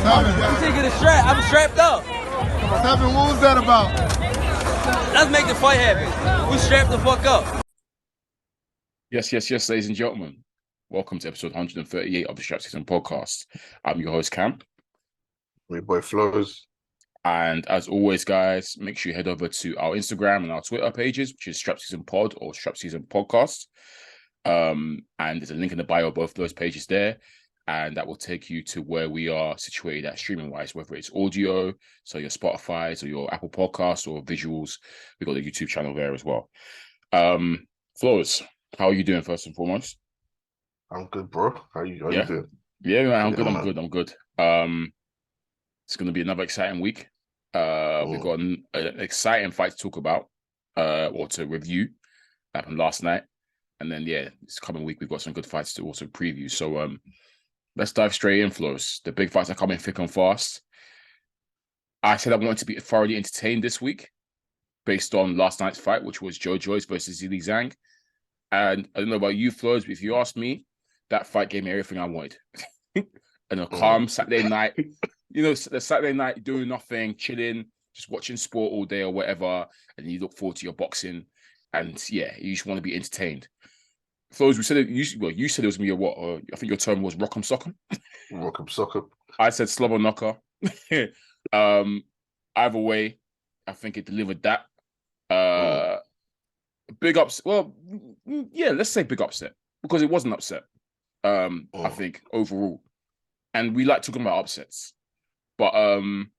I'm taking the strap. I'm strapped up. What's happening? What was that about? Let's make the fight happen. We strapped the fuck up. Yes, ladies and gentlemen. Welcome to episode 138 of the Strap Season podcast. I'm your host, Kam. My boy Flowz. And as always, guys, make sure you head over to our Instagram and our Twitter pages, which is Strap Season Pod or Strap Season Podcast. And there's a link in the bio of both of those pages there. And that will take you to where we are situated at streaming-wise, whether it's audio, so your Spotify's or your Apple Podcasts, or visuals. We've got the YouTube channel there as well. Flowz, how are you doing first and foremost? I'm good, bro. How you doing? Yeah, man, I'm good. It's going to be another exciting week. We've got an exciting fight to talk about, or to review. That happened last night. And then, this coming week, we've got some good fights to also preview. So let's dive straight in, Flowz. The big fights are coming thick and fast. I said I wanted to be thoroughly entertained this week based on last night's fight, which was Joyce versus Zhang. And I don't know about you, Flowz, but if you ask me, that fight gave me everything I wanted. And a calm Saturday night, the Saturday night doing nothing, chilling, just watching sport all day or whatever, and you look forward to your boxing, and you just want to be entertained. Flowz, you said it was gonna be a what? I think your term was rock'em sock'em. Rock'em sock'em. I said slobber knocker. Either way, I think it delivered that. Big ups. Well, let's say big upset because it was an upset. I think overall, and we like talking about upsets, but man,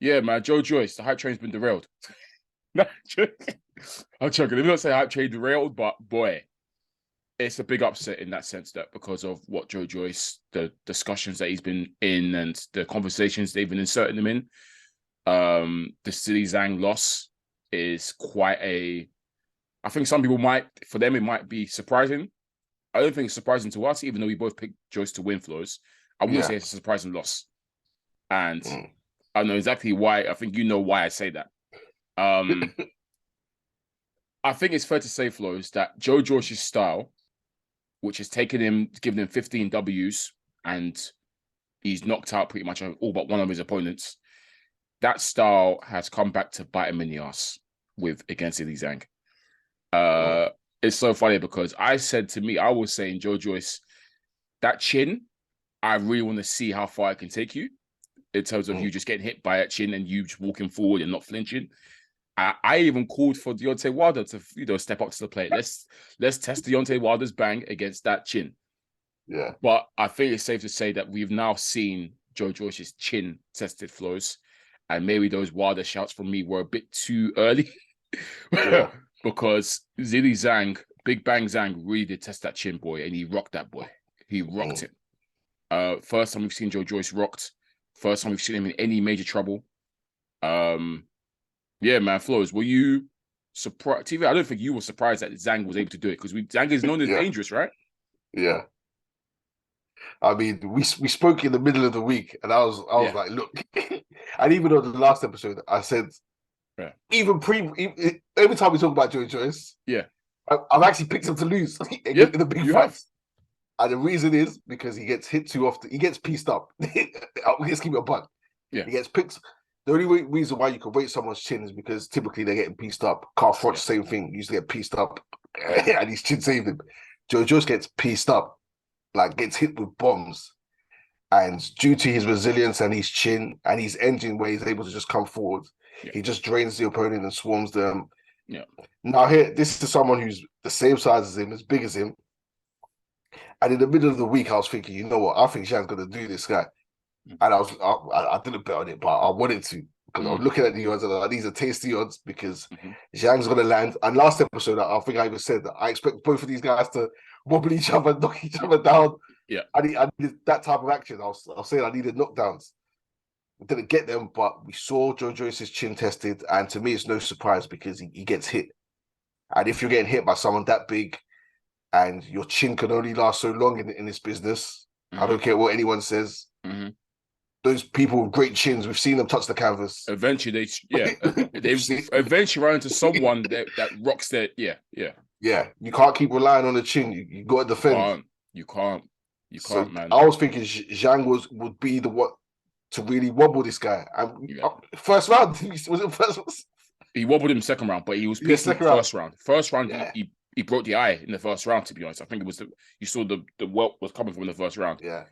Joyce, the hype train's been derailed. I'm joking. Let me not say hype train derailed, but boy, it's a big upset in that sense, that because of what Joyce, the discussions that he's been in and the conversations they've been inserting him in. The Zhang loss is quite I think some people it might be surprising. I don't think it's surprising to us, even though we both picked Joyce to win, Flowz. I wouldn't say it's a surprising loss. And I know exactly why. I think you know why I say that. I think it's fair to say, Flowz, that Joyce's style, which has given him 15 Ws, and he's knocked out pretty much all but one of his opponents, that style has come back to bite him in the ass against Zhang. It's so funny because I was saying, Joyce, that chin, I really want to see how far I can take you in terms of you just getting hit by that chin and you just walking forward and not flinching. I even called for Deontay Wilder to step up to the plate. Let's test Deontay Wilder's bang against that chin. Yeah. But I think it's safe to say that we've now seen Joyce's chin tested, Flowz, and maybe those Wilder shouts from me were a bit too early. Yeah. Because Zhang, Big Bang Zhang, really did test that chin, boy, and he rocked that boy. He rocked him. First time we've seen Joyce rocked. First time we've seen him in any major trouble. Yeah, man, Flowz, were you surprised? TV, I don't think you were surprised that Zhang was able to do it because Zhang is known as dangerous, right? Yeah. I mean, we spoke in the middle of the week, and I was like, look, and even on the last episode, I said, even every time we talk about Joyce, I've actually picked him to lose in the big fights. And the reason is because he gets hit too often. He gets pieced up. Let's keep it a buck. Yeah. He gets picked. The only reason why you can rate someone's chin is because typically they're getting pieced up. Carl Froch, same thing. He used to get pieced up and his chin saved him. Joyce gets pieced up, like gets hit with bombs. And due to his resilience and his chin and his engine where he's able to just come forward, he just drains the opponent and swarms them. Yeah. Now this is someone who's the same size as him, as big as him. And in the middle of the week, I was thinking, you know what? I think Zhang's going to do this guy. And I didn't bet on it, but I wanted to. Because I was looking at the odds and I like, these are tasty odds because Zhang's going to land. And last episode, I think I even said that I expect both of these guys to wobble each other, knock each other down. Yeah. I needed that type of action. I was saying I needed knockdowns. We didn't get them, but we saw Joyce's chin tested. And to me, it's no surprise because he gets hit. And if you're getting hit by someone that big, and your chin can only last so long in this business. I don't care what anyone says. Those people with great chins, we've seen them touch the canvas. Eventually, they eventually run into someone that rocks their Yeah, you can't keep relying on the chin. You got to defend. You can't, man. I was thinking Zhang would be the what to really wobble this guy. And first round, was it first? He wobbled him second round, but he was pissed in the first round. First round, he broke the eye in the first round. To be honest, I think it was you saw the welt was coming from the first round. Yeah.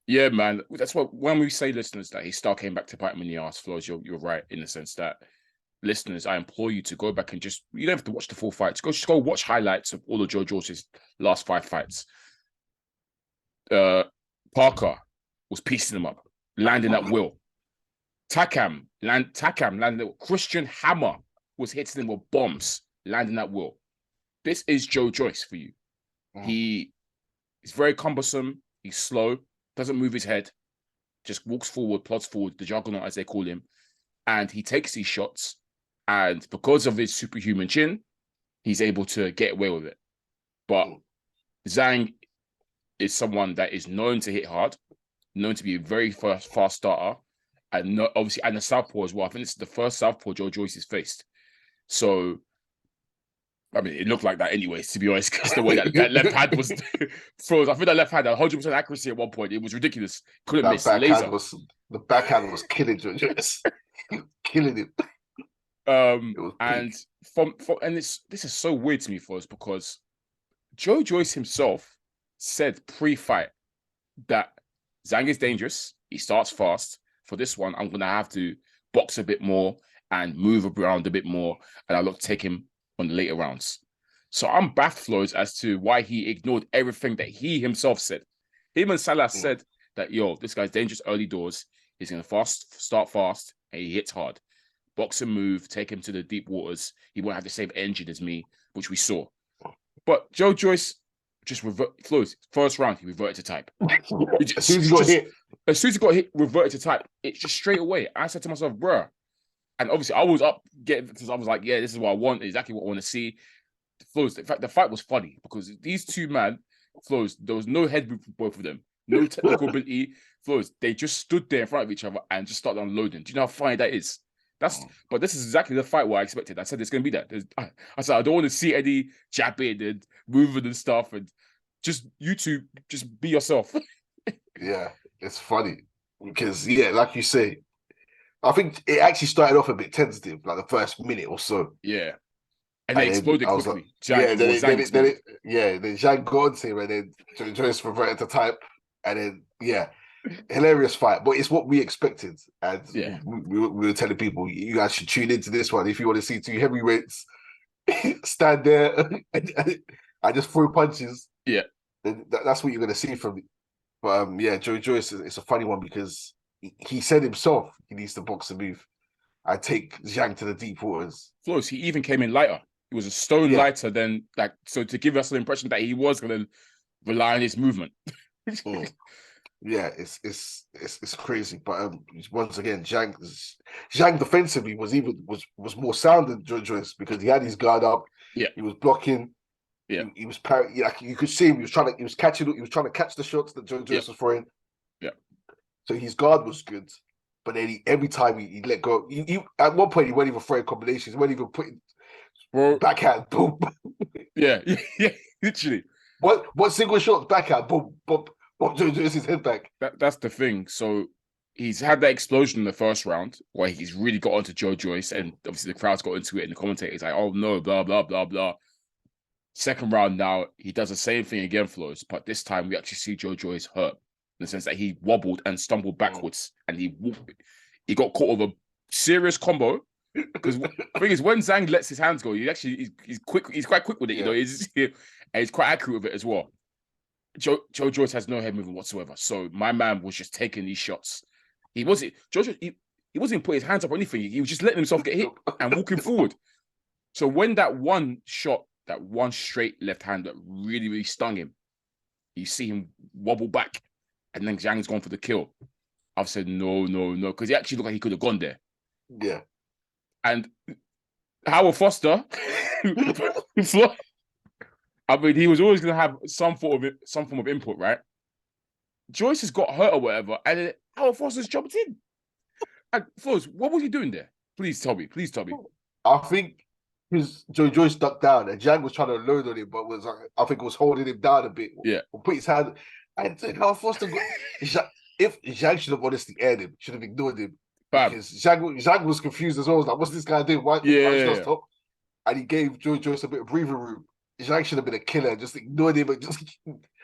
Yeah, man. That's what when we say, listeners, that his style came back to bite him in the ass. Flowz, you're right in the sense that, listeners, I implore you to go back and you don't have to watch the full fights. Just go watch highlights of all of Joyce's last 5 fights. Parker was piecing him up, landing at will. Takam landing. Christian Hammer was hitting him with bombs, landing at will. This is Joyce for you. He is very cumbersome. He's slow. Doesn't move his head. Just walks forward, plods forward, the juggernaut as they call him, and he takes these shots. And because of his superhuman chin, he's able to get away with it. But Zhang is someone that is known to hit hard, known to be a very fast starter, and obviously and a southpaw as well. I think this is the first southpaw Joyce has faced. So, I mean, it looked like that anyways, to be honest, because the way that left hand was froze. I think that left hand had 100% accuracy at one point. It was ridiculous. Couldn't miss. Laser. The backhand was killing Joyce. Killing him. And this is so weird to me, Flowz, because Joyce himself said pre-fight that Zhang is dangerous. He starts fast. For this one, I'm gonna have to box a bit more and move around a bit more, and I'll look to take him on the later rounds. So I'm baffled, Flowz, as to why he ignored everything that he himself said. Him and Salah said that, this guy's dangerous early doors. He's gonna start fast, and he hits hard. Box and move, take him to the deep waters. He won't have the same engine as me, which we saw. But Joyce just Flowz, first round, he reverted to type. As soon as he got hit, reverted to type. It's just straight away. I said to myself, bruh. And obviously, I was up because I was like, yeah, this is what I want, exactly what I want to see. Flowz, in fact, the fight was funny because these two men, Flowz, there was no head move from both of them, no technical ability. Flowz, they just stood there in front of each other and just started unloading. Do you know how funny that is? But this is exactly the fight what I expected. I said it's going to be that. I said I don't want to see any jabbing and moving and stuff, and just you two just be yourself. Yeah, it's funny because like you say, I think it actually started off a bit tentative, like the first minute or so. Yeah, and they exploded quickly. Like, then Zhang got onto him, and then Joyce reverted to type, and then hilarious fight, but it's what we expected, and we were telling people you guys should tune into this one if you want to see 2 heavyweights stand there and just throw punches. Yeah, that's what you're going to see from me. But Joyce, it's a funny one because he said himself he needs to box and move. I take Zhang to the deep waters. Flowz, he even came in lighter. He was a stone lighter than so to give us the impression that he was going to rely on his movement. Yeah, it's crazy, but once again, Zhang defensively was more sound than Joyce because he had his guard up. Yeah, he was blocking. Yeah, he was like you could see him. He was trying to catch the shots that Joyce was throwing. Yeah, so his guard was good, but then every time he let go. He at one point he wasn't even throwing combinations. He wasn't even putting backhand. Boom. yeah, literally. What single shots backhand? Boom, boom. Joyce's his head back. That's the thing. So he's had that explosion in the first round where he's really got onto Joyce, and obviously the crowd's got into it, and the commentator's like, "Oh no, blah blah blah blah." Second round now, he does the same thing again, Flowz, but this time we actually see Joyce hurt in the sense that he wobbled and stumbled backwards, and he got caught with a serious combo. Because the thing is, when Zhang lets his hands go, he's quick. He's quite quick with it, he's quite accurate with it as well. Joyce has no head movement whatsoever. So my man was just taking these shots. He wasn't putting his hands up or anything. He was just letting himself get hit and walking forward. So when that one shot, that one straight left hand that really, really stung him, you see him wobble back, and then Zhang's gone for the kill. I've said no, because he actually looked like he could have gone there. Yeah. And Howard Foster, I mean, he was always going to have some form of input, right? Joyce has got hurt or whatever, and then Howard Foster's jumped in. And Flowz, what was he doing there? Please tell me. I think Joyce ducked down, and Zhang was trying to load on him, but I think was holding him down a bit. Yeah, or put his hand. And Howard Foster if Zhang should have honestly aired him, should have ignored him. Fam. Because Zhang was confused as well. Was like, what's this guy doing? Why should I Yeah. stop? And he gave Joyce a bit of breathing room. Zhang should have been a killer, just ignored him and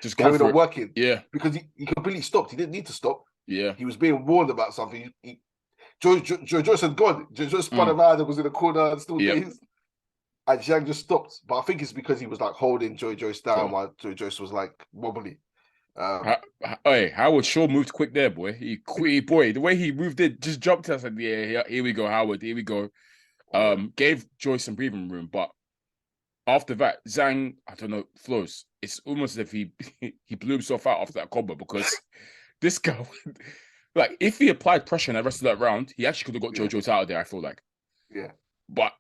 just go carried for on it. working. Yeah. Because he completely stopped. He didn't need to stop. Yeah. He was being warned about something. Joyce had gone. Joyce spun around and was in the corner and still dazed. And Zhang just stopped. But I think it's because he was like holding Joyce down while Joyce was like wobbly. Howard Shaw moved quick there, boy. The way he moved it, just jumped. I said, yeah, here we go, Howard. Here we go. Gave Joyce some breathing room, but after that, Zhang, I don't know, Flowz. It's almost as if he blew himself out after that combo because this guy, like, if he applied pressure in the rest of that round, he actually could have got Joyce out of there. I feel like, but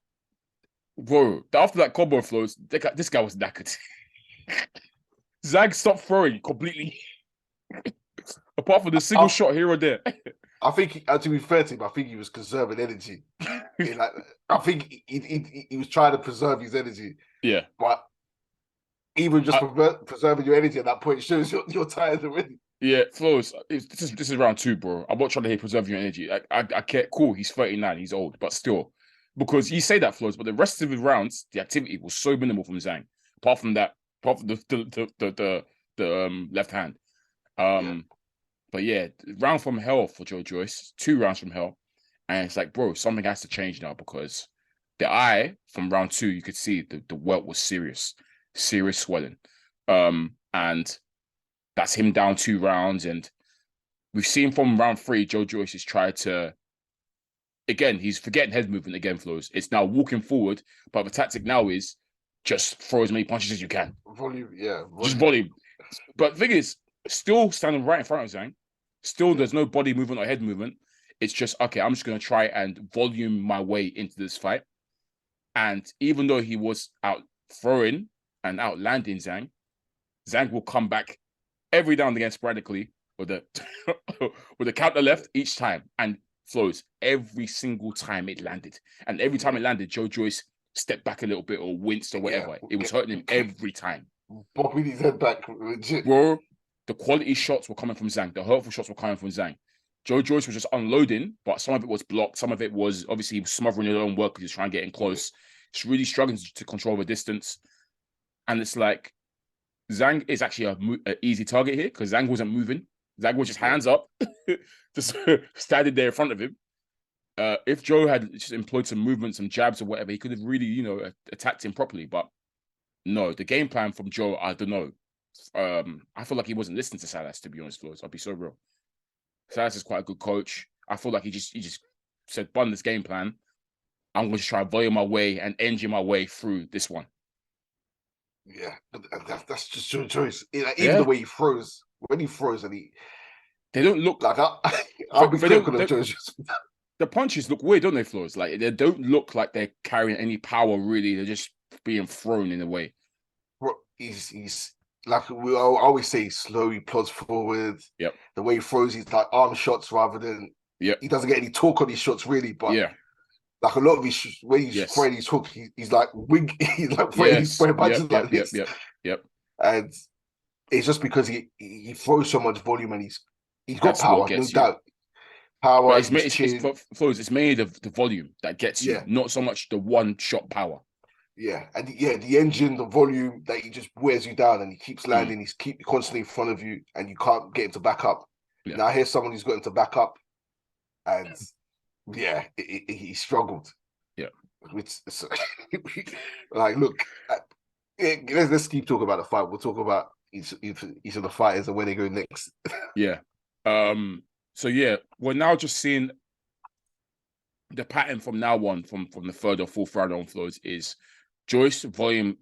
bro, after that combo, Flowz, this guy was knackered. Zhang stopped throwing completely, apart from the single shot here or there. I think, to be fair to him, I think he was conserving energy. I think he was trying to preserve his energy. Yeah, but even just preserving your energy at that point shows you're tired already. Yeah, Flowz, this is round 2, bro. I'm not trying to hear preserve your energy. I care. Cool, he's 39, he's old, but still, because you say that, Flowz, but the rest of the rounds, the activity was so minimal from Zhang. Apart from that, the left hand. But yeah, round from hell for Joyce, 2 rounds from hell. And it's like, bro, something has to change now because the eye from round 2, you could see the welt was serious swelling. And that's him down 2 rounds. And we've seen from round 3, Joyce has tried to, again, he's forgetting head movement again, Flowz. It's now walking forward, but the tactic now is just throw as many punches as you can. Volume. Just volume. But the thing is, still standing right in front of Zhang. Still, there's no body movement or head movement. It's just, okay, I'm just going to try and volume my way into this fight. And even though he was out throwing and out landing Zhang will come back every now and again sporadically with the counter left each time. And Flowz every single time it landed. And every time it landed, Joyce stepped back a little bit or winced or whatever. It was hurting him every time. Bobbing his head back, legit. Bro, the quality shots were coming from Zhang. The hurtful shots were coming from Zhang. Joyce was just unloading, but some of it was blocked. Some of it was obviously smothering his own work because he's trying to get in close. He's really struggling to control the distance. And it's like, Zhang is actually an easy target here because Zhang wasn't moving. Zhang was just hands up, just standing there in front of him. If Joe had just employed some movement, some jabs or whatever, he could have really, attacked him properly. But no, the game plan from Joe, I don't know. I feel like he wasn't listening to Salas, to be honest, Flowz. I'll be so real. Salas is quite a good coach. I feel like he just said, "Bun this game plan. I'm going to try to volume my way and engine my way through this one." Yeah, that's just your choice. Even the way he throws, when he throws, and they don't look like I'll be critical of Joyce. The punches look weird, don't they, Flowz? Like they don't look like they're carrying any power. Really, they're just being thrown in a way. He's like we always say, slow. He plods forward. Yep. The way he throws, he's like arm shots rather than. Yeah. He doesn't get any torque on his shots really, but like a lot of his when he's throwing his hook, he's like wing. He's like throwing punches like this. Yep. And it's just because he throws so much volume and he's got power, no doubt. Power. It's made of the volume that gets you, not so much the one shot power. Yeah, and the engine, the volume that he just wears you down, and he keeps landing. He's constantly in front of you, and you can't get him to back up. Yeah. Now here's someone who's got him to back up, and he struggled. Yeah, which like look, let's keep talking about the fight. We'll talk about each of the fighters and where they go next. Yeah. So yeah, we're now just seeing the pattern from now on, from the 3rd or 4th round on, Flowz, is Joyce volume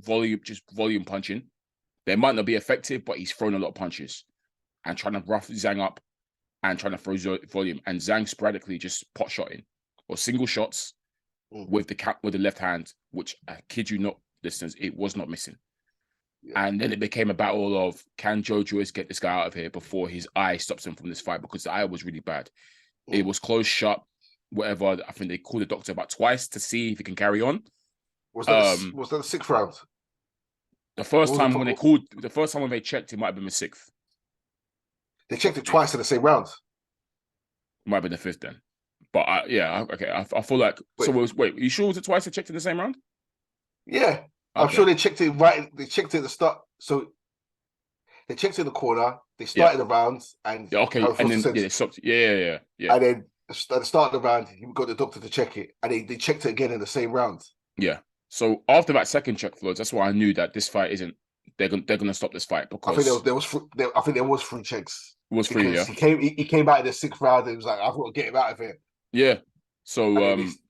punching. They might not be effective, but he's throwing a lot of punches and trying to rough Zhang up and trying to throw volume. And Zhang sporadically just pot shotting or single shots with the left hand, which I kid you not, listeners, it was not missing. Yeah. And then it became a battle of, can Joyce get this guy out of here before his eye stops him from this fight, because the eye was really bad. It was closed shut, whatever. I think they called the doctor about twice to see if he can carry on. Was that the 6th round? The first time when they checked, it might have been the 6th. They checked it twice in the same round. Might be the fifth then. But okay. I feel like wait, are you sure was it twice they checked in the same round? Yeah. I'm sure they checked it right. They checked it at the start. So they checked it in the corner. They started the rounds and and then they stopped. Yeah. And then at the start of the round, you got the doctor to check it, and they checked it again in the same round. Yeah. So after that second check, Flowz, that's why I knew that this fight isn't. They're gonna stop this fight because I think there was three checks. It was free. Yeah. He came out in the sixth round. And he was like, "I've got to get him out of here." Yeah. So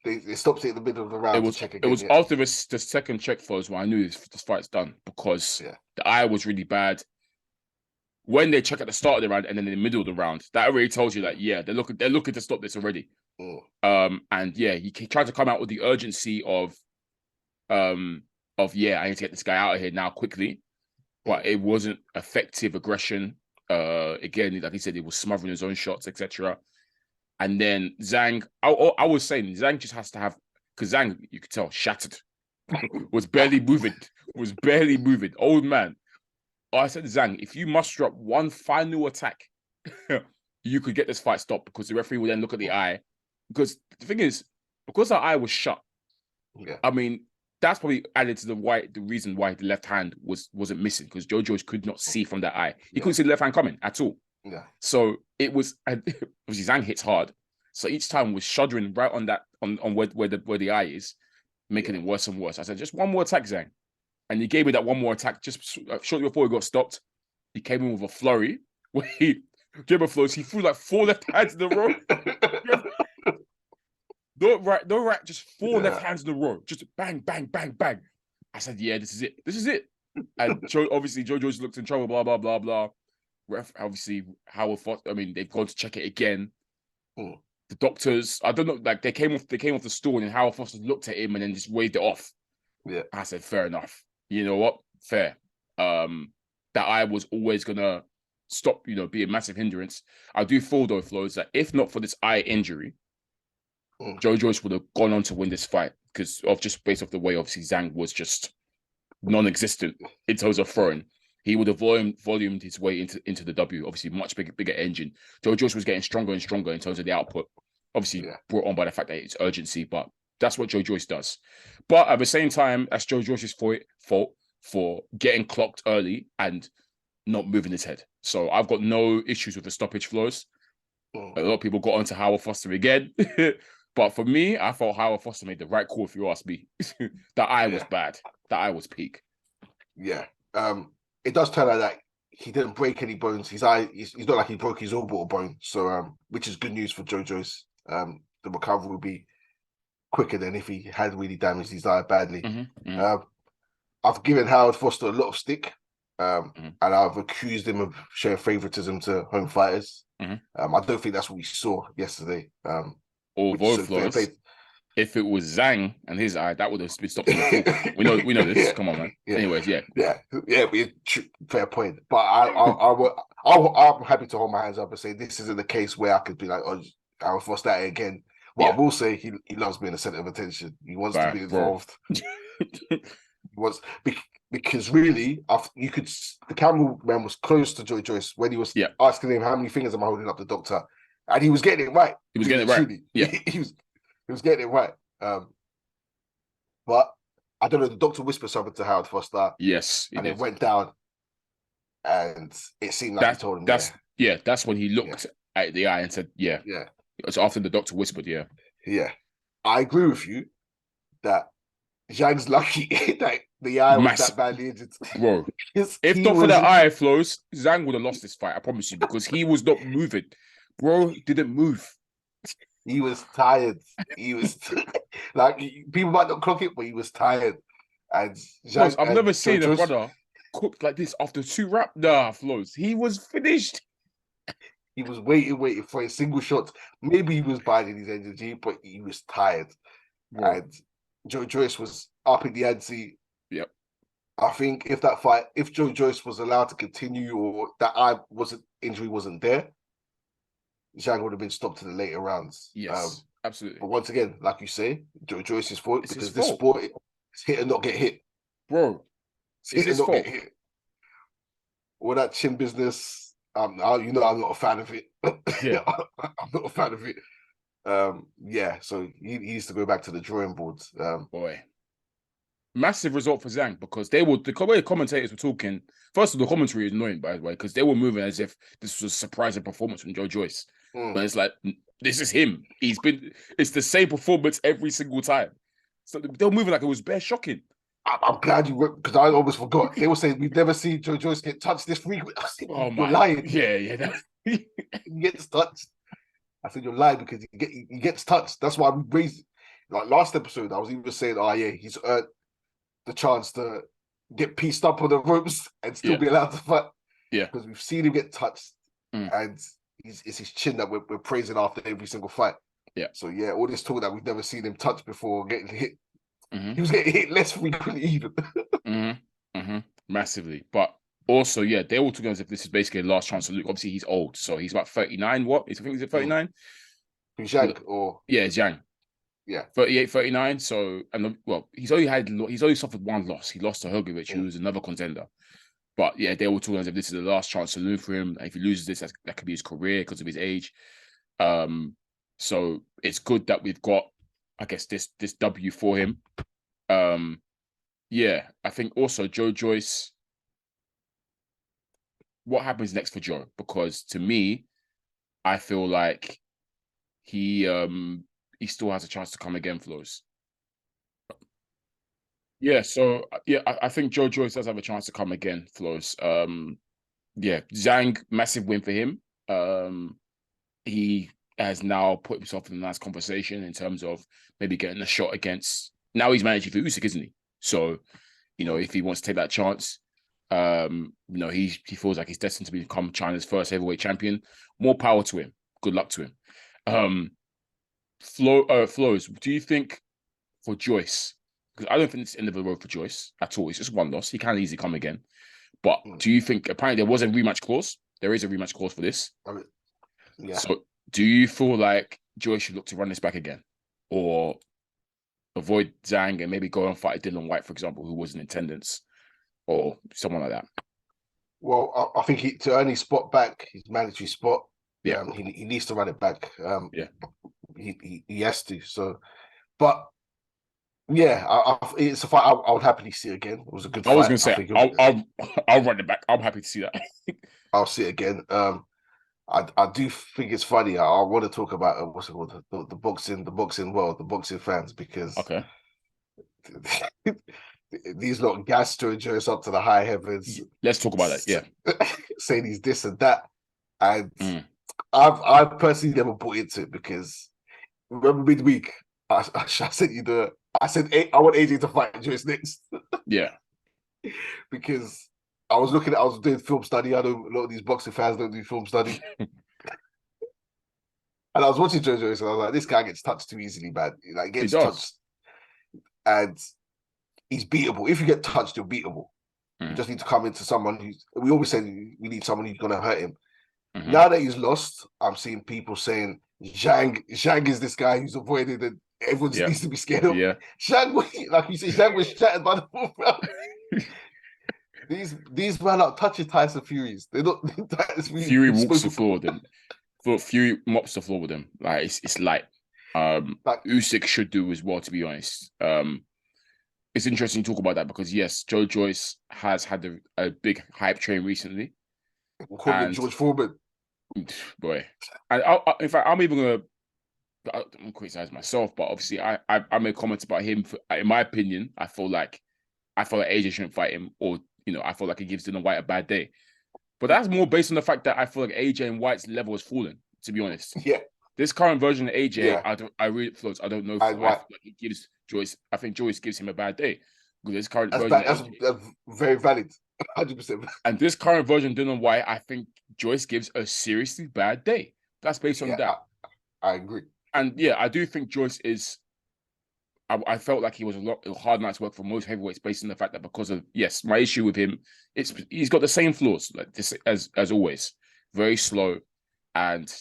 they stopped it in the middle of the round to check again. It was after the second check, Flowz, when I knew this fight's done because the eye was really bad. When they check at the start of the round and then in the middle of the round, that already tells you that they're looking to stop this already. And he tried to come out with the urgency of I need to get this guy out of here now quickly, but it wasn't effective aggression. Again, like he said, he was smothering his own shots, etc. And then Zhang, I was saying Zhang just has to have, because Zhang, you could tell, shattered, was barely moving. Old man. I said, Zhang, if you muster up one final attack, you could get this fight stopped because the referee will then look at the eye. Because the thing is, because our eye was shut, I mean, that's probably added to the reason why the left hand wasn't missing, because Joyce could not see from that eye. He couldn't see the left hand coming at all. Yeah. So it was obviously Zhang hits hard. So each time was shuddering right on that on where the eye is, making it worse and worse. I said, just one more attack, Zhang. And he gave me that one more attack just shortly before he got stopped. He came in with a flurry where he threw like 4 left hands in a row. No right, just 4 left hands in a row. Just bang, bang, bang, bang. I said, yeah, this is it. And obviously, Joyce looked in trouble, blah, blah, blah, blah. Ref, obviously, they've gone to check it again. The doctors, I don't know, like they came off the stool and Howard Foster looked at him and then just waved it off. Yeah. I said, fair enough. You know what? Fair. That eye was always gonna stop, be a massive hindrance. I do feel though, Flowz, that if not for this eye injury, Joyce would have gone on to win this fight because of just based off the way obviously Zhang was just non-existent in terms of throwing. He would have volumed his way into the W. Obviously, much bigger engine. Joyce was getting stronger and stronger in terms of the output. Obviously, brought on by the fact that it's urgency, but that's what Joyce does. But at the same time, that's Joyce's fault for getting clocked early and not moving his head. So I've got no issues with the stoppage, Flowz. A lot of people got onto Howard Foster again. But for me, I thought Howard Foster made the right call, if you ask me. That eye was bad. That eye was peak. Yeah. It does turn out that he didn't break any bones. His eye, he's not like he broke his orbital bone. So, which is good news for Joyce. The recovery will be quicker than if he had really damaged his eye badly. I've given Howard Foster a lot of stick, and I've accused him of showing favoritism to home fighters. I don't think that's what we saw yesterday. Although, Flowz, if it was Zhang and his eye, that would have been stopped in the full. We know this. Come on, man. Anyways, fair point. But I'm happy to hold my hands up and say this isn't the case where I could be like, oh, I'll force that again. What I will say, he loves being the center of attention. He wants to be involved. Because really, the cameraman was close to Joyce when he was asking him how many fingers am I holding up the doctor, and he was getting it right. He was getting it right. Yeah, he was getting it right. But I don't know. The doctor whispered something to Howard Foster. Yes, and it went down, and it seemed like he told him. That's when he looked at the eye and said, "Yeah." It's after the doctor whispered. Yeah. I agree with you that Zhang's lucky that the eye was that badly injured. Bro, if not for that eye, Flowz, Zhang would have lost this fight. I promise you, because he was not moving. Bro didn't move. He was tired. He was like, people might not clock it, but he was tired. And Zhang, I've never seen a brother cooked like this after 2 rounds. Nah, Flowz, he was finished. He was waiting for a single shot. Maybe he was biding his energy, but he was tired. Right. And Joyce was up in the ante. Yep. I think if Joyce was allowed to continue, or that injury wasn't there, Zhang would have been stopped in the later rounds. Yes, absolutely. But once again, like you say, Joyce's fault because this sport is hit and not get hit. Bro, it's hit and not get hit. All that chin business. You know, I'm not a fan of it. Yeah. I'm not a fan of it. Yeah, so he needs to go back to the drawing boards. Boy. Massive result for Zhang because the way the commentators were talking. First of all, the commentary is annoying, by the way, because they were moving as if this was a surprising performance from Joyce. But it's like, this is him. It's the same performance every single time. So they were moving like it was bare shocking. I'm glad you were, because I almost forgot. They were saying we've never seen Joyce get touched this frequent. I said, Oh you're my, lying. yeah. He gets touched. I said, you're lying because he gets touched. That's why I'm raising. Like last episode, I was even saying, oh yeah, he's earned the chance to get pieced up on the ropes and still be allowed to fight. Yeah. Because we've seen him get touched and it's his chin that we're praising after every single fight. Yeah. So yeah, all this talk that we've never seen him touch before, getting hit. He was getting hit less frequently even. Massively. But also, yeah, they all took as if this is basically a last chance to Luke. Obviously, he's old, so he's about 39. I think he's at 39. Zhang or Zhang. Yeah, 38, 39. So, and he's only suffered one loss. He lost to Hrgovic, who was another contender. But yeah, they were talking as if this is the last chance to lose for him. And if he loses this, that could be his career because of his age. So it's good that we've got, I guess, this W for him. Yeah, I think also Joyce. What happens next for Joe? Because to me, I feel like he still has a chance to come again, Flowz. Yeah, so yeah, I think Joyce does have a chance to come again, Flowz. Yeah, Zhang, massive win for him. He has now put himself in a nice conversation in terms of maybe getting a shot against. Now he's managing for Usyk, isn't he? So, if he wants to take that chance, he feels like he's destined to become China's first heavyweight champion. More power to him. Good luck to him. Flowz, do you think for Joyce? Because I don't think it's the end of the road for Joyce at all. It's just one loss. He can easily come again. But do you think, apparently there was a rematch clause. There is a rematch clause for this. Yeah. So do you feel like Joyce should look to run this back again? Or avoid Zhang and maybe go and fight Dylan White, for example, who was in attendance? Or someone like that? Well, I think to earn his spot back, his mandatory spot, yeah, he needs to run it back. Yeah. He has to. So, but yeah, it's a fight I would happily see again. It was a good fight. I was going to say, I'll run it back. I'm happy to see that. I'll see it again. I do think it's funny. I want to talk about what's it called, the boxing world, the boxing fans, because okay, these lot gas to Joyce up to the high heavens. Let's talk about that. Yeah, saying he's this and that, and I've personally never bought into it because remember midweek I said I said I want AJ to fight Joyce next. Yeah, because I was doing film study. I know a lot of these boxing fans don't do film study. And I was watching Joyce and I was like, this guy gets touched too easily, man. Like, gets touched. And he's beatable. If you get touched, you're beatable. You just need to come into someone we always say we need someone who's going to hurt him. Now that he's lost, I'm seeing people saying Zhang is this guy who's avoided and everyone needs to be scared of. Yeah. Zhang, like you say, Zhang was shattered by the fourth round. These men are touching Tyson Fury's. They're not Tyson Fury walks the floor with them. Fury mops the floor with them. Like it's light. Usyk should do as well, to be honest. It's interesting to talk about that because yes, Joyce has had a big hype train recently. We'll call him George Foreman. Boy, and in fact, I'm even gonna criticize myself, but obviously, I made comments about him. In my opinion, I feel like AJ shouldn't fight him, or I feel like he gives Dylan White a bad day. But that's more based on the fact that I feel like AJ and White's level has fallen. To be honest, yeah. This current version of AJ, I really Flowz. I don't know if I feel like he gives Joyce. I think Joyce gives him a bad day because this current version. That's very valid. 100%. And this current version, Dylan White, I think Joyce gives a seriously bad day. That's based on that. I agree. And yeah, I do think Joyce is. I felt like he was a hard night's work for most heavyweights, based on the fact that because of my issue with him, he's got the same flaws like this as always. Very slow, and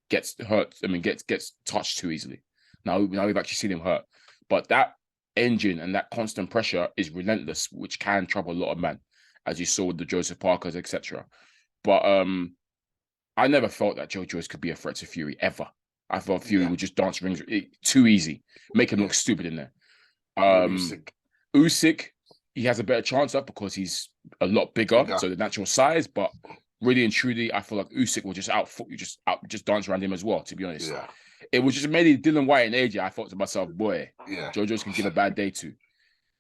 gets hurt. I mean, gets touched too easily. Now we've actually seen him hurt, but that engine and that constant pressure is relentless, which can trouble a lot of men, as you saw with the Joseph Parkers, etc. But I never felt that Joyce could be a threat to Fury ever. I thought Fury would just dance rings too easy, make him look stupid in there. Usyk, he has a better chance of because he's a lot bigger, so the natural size. But really and truly, I feel like Usyk will just just dance around him as well. To be honest, it was just mainly Dylan White and AJ. I thought to myself, boy, Joyce can give a bad day to.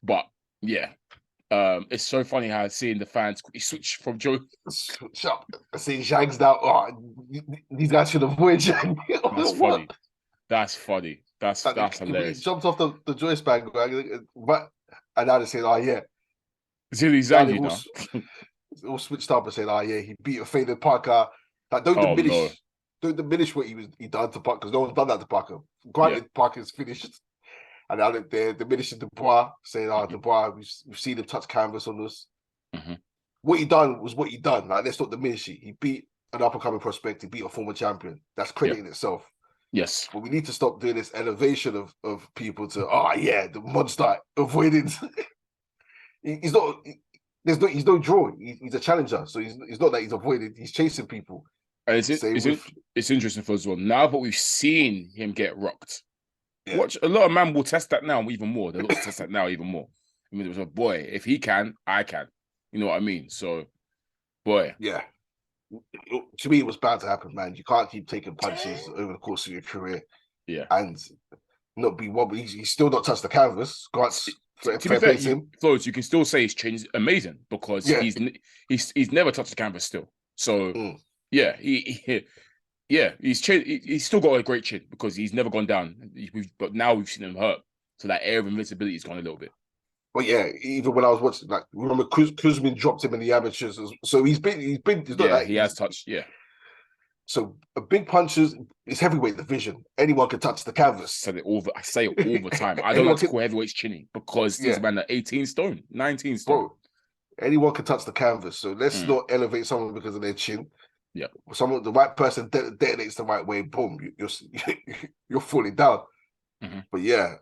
But yeah, it's so funny how seeing the fans quickly switch from Joe. Seeing Zhang's now. Oh, these guys should avoid Zhang. That's funny. That's funny. That's hilarious. He jumped off the Joyce bag, and now they say, "Oh yeah, Zilly Zhang now." All switched up and said, "Oh yeah, he beat a faded Parker." Like, don't diminish what he done to Parker because no one's done that to Parker. Granted, Parker's finished. And now they're diminishing Dubois, saying, Dubois, we've seen him touch canvas on us. What he done was what he done. Like, let's not diminish it. He beat an up-and-coming prospect. He beat a former champion. That's credit in itself. Yes. But we need to stop doing this elevation of people to, the monster avoided. He's no draw. He's a challenger. So he's not that he's avoided. He's chasing people. And it's interesting for as well. Now that we've seen him get rocked, watch a lot of men will test that now even more. They'll test that now even more. I mean, it was a boy. If he can, I can. You know what I mean? So, boy. Yeah. To me, it was bound to happen, man. You can't keep taking punches over the course of your career. Yeah. And not be wobbly. He's still not touched the canvas. To be fair, Flowz, you can still say his chin's amazing because he's never touched the canvas still. So, he's still got a great chin because he's never gone down. But now we've seen him hurt, so that air of invincibility has gone a little bit. But yeah, even when I was watching, like, remember Kuzmin dropped him in the amateurs, so he has touched. Yeah. So a big punches is heavyweight division. Anyone can touch the canvas. I say it all the time. I don't like to call heavyweights chinny because these men are 18 stone, 19 stone. Bro, anyone can touch the canvas. So let's not elevate someone because of their chin. Yeah, the right person detonates the right way. Boom, you're falling down. But yeah,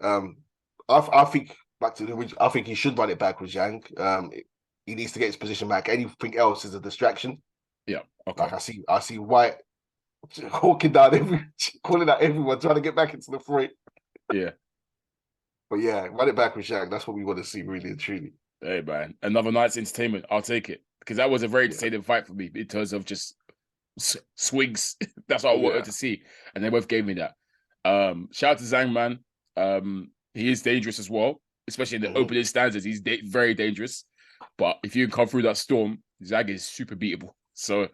I think back to the original. I think he should run it back with Zhang. He needs to get his position back. Anything else is a distraction. Yeah, okay. Like I see White hawking down calling out everyone, trying to get back into the fray. Yeah, but yeah, run it back with Zhang. That's what we want to see, really and truly. Hey man, another night's entertainment. I'll take it because that was a very entertaining fight for me in terms of just swings. That's what I wanted to see, and they both gave me that. Shout out to Zhang, man. He is dangerous as well, especially in the opening stanzas. He's very dangerous, but if you can come through that storm, Zhang is super beatable. So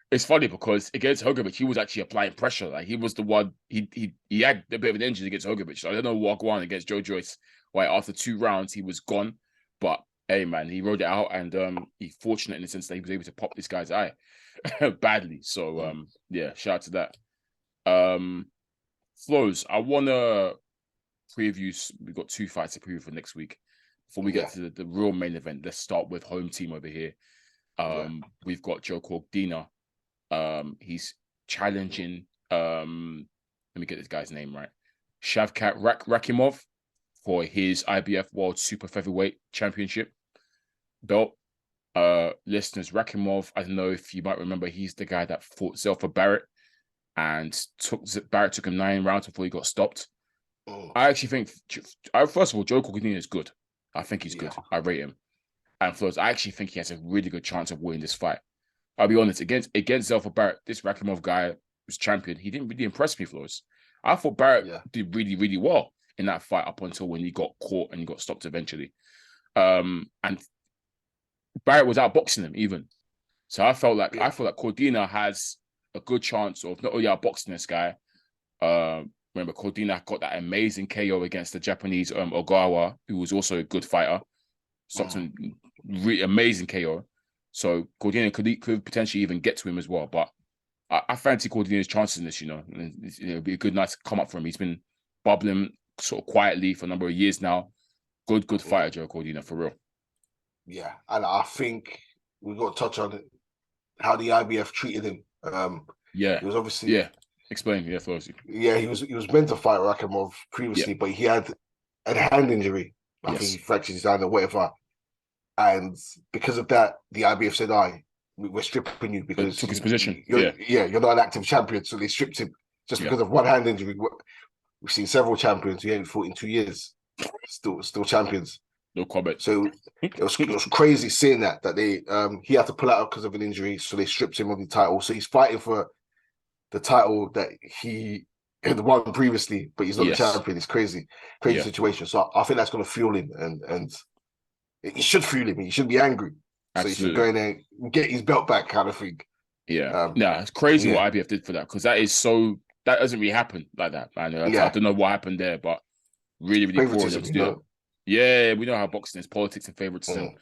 it's funny because against Hogovic, he was actually applying pressure. Like, he was the one. He had a bit of an injury against Hogovic. So I don't know what go on against Joyce. Why after 2 rounds he was gone, but hey man, he rode it out, and he's fortunate in the sense that he was able to pop this guy's eye badly. So shout out to that. Flowz, I wanna preview. We've got 2 fights to preview for next week. Before we get to the real main event, let's start with home team over here. We've got Joe Cordina. He's challenging. Let me get this guy's name right. Shavkat Rakhimov for his IBF World Super Featherweight Championship belt. Listeners, Rakhimov, I don't know if you might remember, he's the guy that fought Zelfa Barrett and Barrett took him 9 rounds before he got stopped. I actually think, first of all, Joe Cordina is good. I think he's good. I rate him. And Flowz, I actually think he has a really good chance of winning this fight. I'll be honest, against Zelfa Barrett, this Rakhimov guy was champion. He didn't really impress me, Flowz. I thought Barrett did really, really well in that fight up until when he got caught and he got stopped eventually. And Barrett was outboxing him even. So I felt like Cordina has a good chance of not only outboxing this guy. Remember, Cordina got that amazing KO against the Japanese Ogawa, who was also a good fighter. Stopped him, really amazing KO. So Cordina could potentially even get to him as well. But I fancy Cordina's chances in this, it'll be a good night to come up for him. He's been bubbling sort of quietly for a number of years now. Good fighter, Joe Cordina, for real. Yeah, and I think we've got to touch on it, how the IBF treated him. It was obviously explain. Flowz. He was meant to fight Rakhimov previously, but he had a hand injury. I think he fractured his hand or whatever. And because of that, the IBF said, we're stripping you because took his position. You're not an active champion, so they stripped him just because of one hand injury. We've seen several champions who haven't fought in 2 years, still champions. No comment. So it was crazy seeing that they he had to pull out because of an injury, so they stripped him of the title. So he's fighting for the title that he had won previously, but he's not the champion. It's crazy situation. So I think that's going to fuel him, and it should fuel him. He should be angry. Absolutely. So he should go in there and get his belt back, kind of thing. Yeah, it's crazy what IBF did for that, because that doesn't really happen like that, man. I don't know what happened there, but really, really poor of them to do that. Yeah, we know how boxing is, politics and favoritism.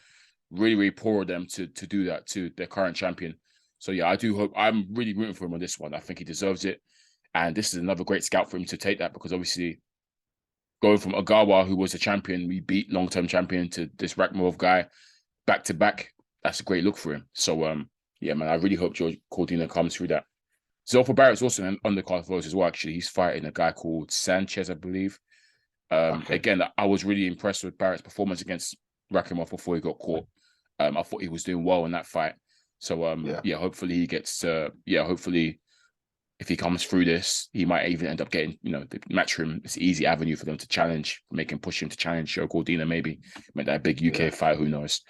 Really, really poor of them to do that to their current champion. So yeah, I do hope. I'm really rooting for him on this one. I think he deserves it, and this is another great scout for him to take that, because obviously going from Ogawa, who was a champion, we beat long-term champion, to this Rakhimov guy back to back. That's a great look for him. So yeah, man, I really hope George Cordina comes through that. Zelfa Barrett's also an undercard for us as well. Actually, he's fighting a guy called Sanchez, I believe. Again, I was really impressed with Barrett's performance against Rakhimov before he got caught. I thought he was doing well in that fight. So hopefully he gets hopefully if he comes through this, he might even end up getting, the Matchroom. It's an easy avenue for them to challenge, push him to challenge Cordina, maybe make that big UK fight, who knows.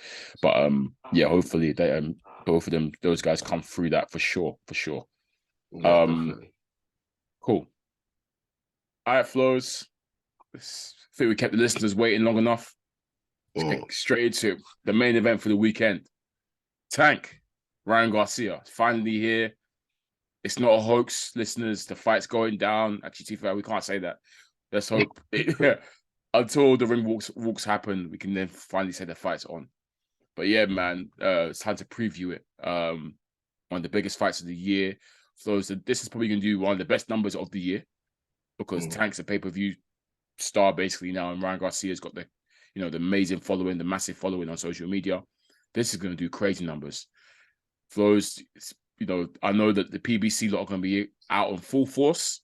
But hopefully they both of them, those guys come through that for sure. Cool. All right, Flowz. I think we kept the listeners waiting long enough. Let's get straight into the main event for the weekend. Tank, Ryan Garcia, finally here. It's not a hoax, listeners. The fight's going down. Actually, we can't say that. Let's hope until the ring walks happen, we can then finally say the fight's on. But yeah, man, it's time to preview it. One of the biggest fights of the year. So this is probably going to do one of the best numbers of the year, because Tank's a pay-per-view star basically now, and Ryan Garcia's got the amazing following, the massive following on social media. This is going to do crazy numbers. Flowz, I know that the PBC lot are going to be out on full force.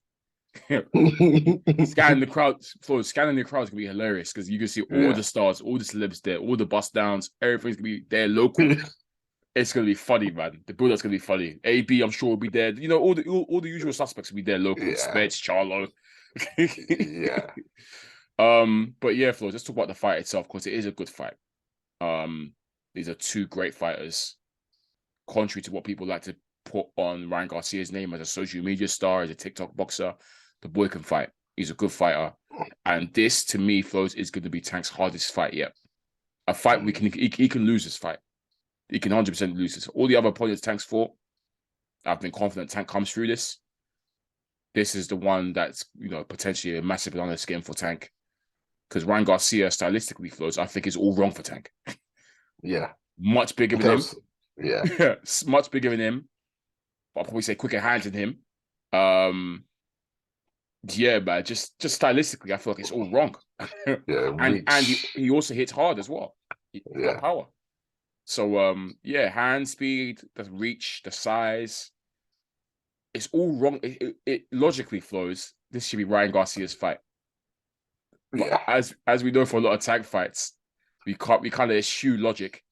Scanning the crowd is going to be hilarious, because you can see all the stars, all the celebs there, all the bust downs, everything's going to be there local. It's going to be funny, man. The build-up's going to be funny. AB, I'm sure, will be there. All the usual suspects will be there local. Spets, Charlo. But yeah, Flowz, let's talk about the fight itself, because it is a good fight. These are two great fighters. Contrary to what people like to put on Ryan Garcia's name as a social media star, as a TikTok boxer, the boy can fight. He's a good fighter. And this, to me, Flowz, is going to be Tank's hardest fight yet. A fight he can lose this fight. He can 100% lose this. All the other opponents Tank's fought, I've been confident Tank comes through this. This is the one that's, potentially a massive banana skin for Tank. Because Ryan Garcia, stylistically, Flowz, I think is all wrong for Tank. Yeah. Much bigger than him. Yeah. Much bigger than him. But I'll probably say quicker hands than him. Yeah, man. Just stylistically, I feel like it's all wrong. and he also hits hard as well. He's got power. So hand speed, the reach, the size. It's all wrong. It logically, Flowz, this should be Ryan Garcia's fight. But as we know for a lot of Tank fights, we kind of eschew logic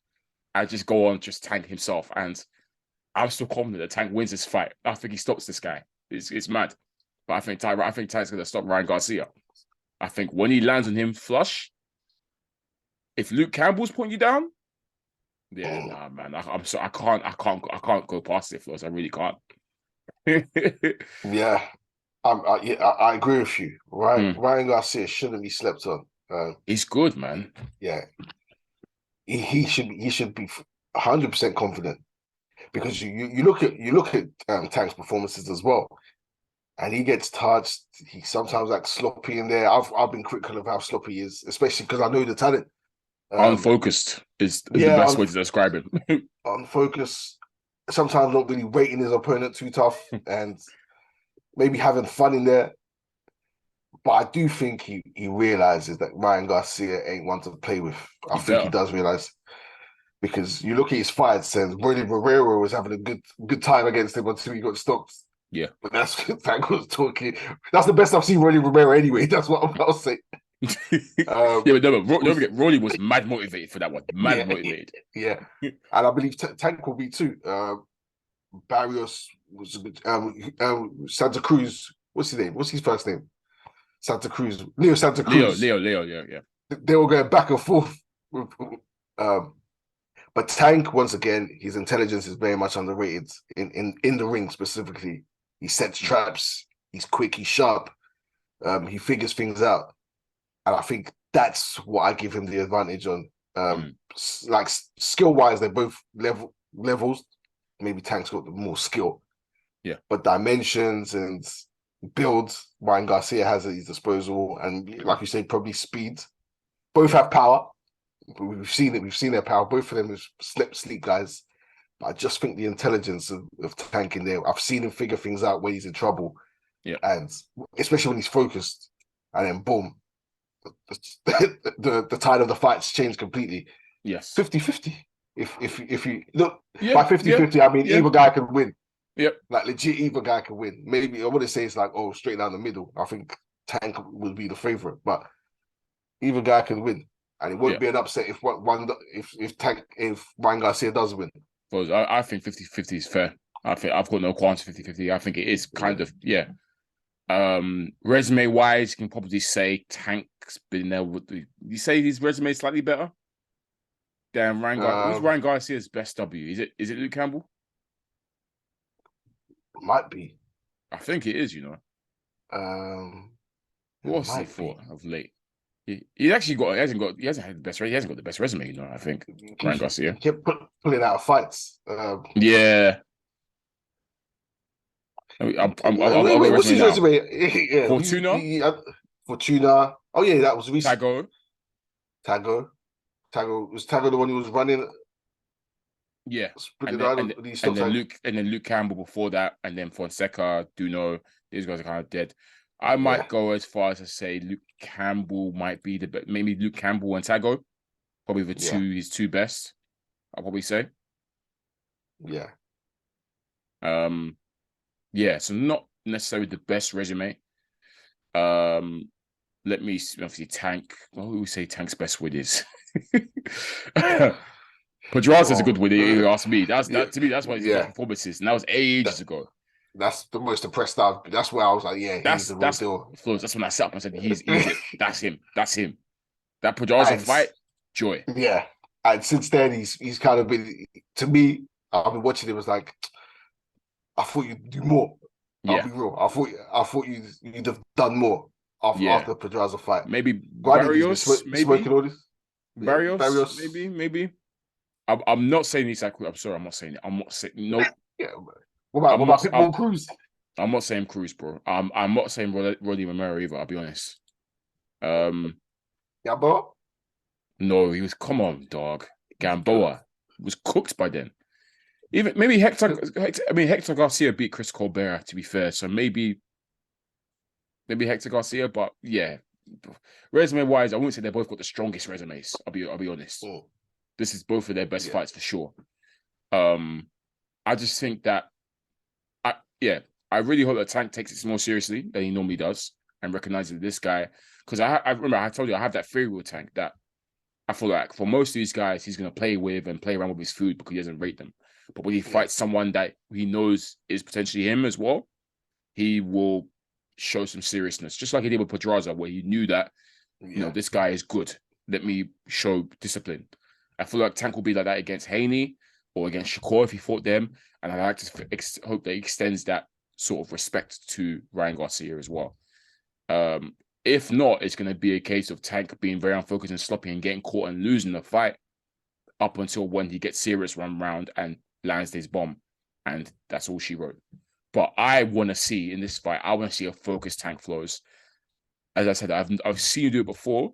and just go on Tank himself. And I'm still confident that Tank wins this fight. I think he stops this guy. It's mad. But I think Tank's going to stop Ryan Garcia. I think when he lands on him flush, if Luke Campbell's putting you down, nah, man. I'm sorry. I can't go past it, Flowz. I really can't. I agree with you. Ryan Garcia shouldn't be slept on. He's good, man. Yeah, he should be 100% confident, because you look at Tank's performances as well, and he gets touched. He sometimes like sloppy in there. I've been critical of how sloppy he is, especially because I know the talent. Unfocused is the best way to describe him. Unfocused. Sometimes not really rating his opponent too tough, and maybe having fun in there. But I do think he realizes that Ryan Garcia ain't one to play with. I think he does realize, because you look at his fights, and Brody Barrera was having a good time against him until he got stopped. Yeah, but that's Tank was talking. That's the best I've seen Rolly Romero anyway. That's what I'll say. Yeah, but no, but don't forget, Rolly was mad motivated for that one. Mad motivated. Yeah, and I believe Tank will be too. Barrios was Santa Cruz. What's his name? What's his first name? Santa Cruz. Leo Santa Cruz. Leo. Yeah. They were going back and forth. But Tank, once again, his intelligence is very much underrated in the ring specifically. He sets traps. He's quick. He's sharp. He figures things out, and I think that's what I give him the advantage on. Like skill wise, they're both levels. Maybe Tank's got more skill. Yeah, but dimensions and builds, Ryan Garcia has at his disposal, and like you say, probably speed. Both have power. We've seen it. We've seen their power. Both of them are sleep guys. But I just think the intelligence of Tank in there. I've seen him figure things out when he's in trouble. Yeah, and especially when he's focused, and then boom, the tide of the fights changed completely. Yes, 50-50. If you look by 50-50, I mean either guy can win. Yep, like legit, either guy can win. Maybe I wouldn't say it's like straight down the middle. I think Tank would be the favorite, but either guy can win, and it won't be an upset if if Ryan Garcia does win. Because I think 50-50 is fair. I think I've got no qualms 50-50. I think it is kind of resume wise, you can probably say Tank's been there with you say his resume is slightly better than Ryan Garcia. Who's Ryan Garcia's best W? Is it Luke Campbell? Might be. I think it is, What's he for of late? He hasn't got the best resume, I think. Ryan Garcia. He kept pulling out of fights. Yeah. What's his resume? Fortuna. Oh yeah, that was recent. Tago. Was Tago the one who was running? Yeah. And then Luke Campbell before that, and then Fonseca, Duno. These guys are kind of dead. I might go as far as to say Luke Campbell might be the best. Maybe Luke Campbell and Tago, probably his two best. I'll probably say. Yeah. Yeah, so not necessarily the best resume. Let me obviously Tank. What would we say Tank's best win is? Pedraza's a good win. You asked me. To me, that's why he's got performances, and that was ages ago. That's the most impressed I've. That's where I was like, he's the real deal. Flowz, that's when I sat up and said, he's it. That's him. That Pedraza fight, joy. Yeah, and since then he's kind of been. To me, I've been watching him. Was like, I thought you'd do more. I'll be real. I thought you'd have done more after Pedraza fight. Maybe Barrios. Smoking all this. Barrios. Maybe. I'm not saying he's like. I'm sorry. I'm not saying it. I'm not saying no. Yeah. What about Pitbull Cruz? I'm not saying Cruz, bro. I'm not saying Roddy Romero either. I'll be honest. Gamboa? No, he was. Come on, dog. Gamboa was cooked by then. Even maybe Hector Garcia beat Chris Colbert, to be fair. So maybe Hector Garcia, but yeah, resume wise, I wouldn't say they both got the strongest resumes. I'll be honest. This is both of their best fights for sure. I just think that I really hope that Tank takes it more seriously than he normally does and recognizes this guy. Because I remember I told you I have that theory with Tank that I feel like for most of these guys, he's going to play with and play around with his food because he doesn't rate them. But when he fights someone that he knows is potentially him as well, he will show some seriousness. Just like he did with Pedraza, where he knew that, this guy is good. Let me show discipline. I feel like Tank will be like that against Haney or against Shakur if he fought them. And I like to hope that he extends that sort of respect to Ryan Garcia as well. If not, it's going to be a case of Tank being very unfocused and sloppy and getting caught and losing the fight up until when he gets serious one round and lands his bomb. And that's all she wrote. But I want to see in this fight, I want to see a focused Tank Flowz. As I said, I've seen you do it before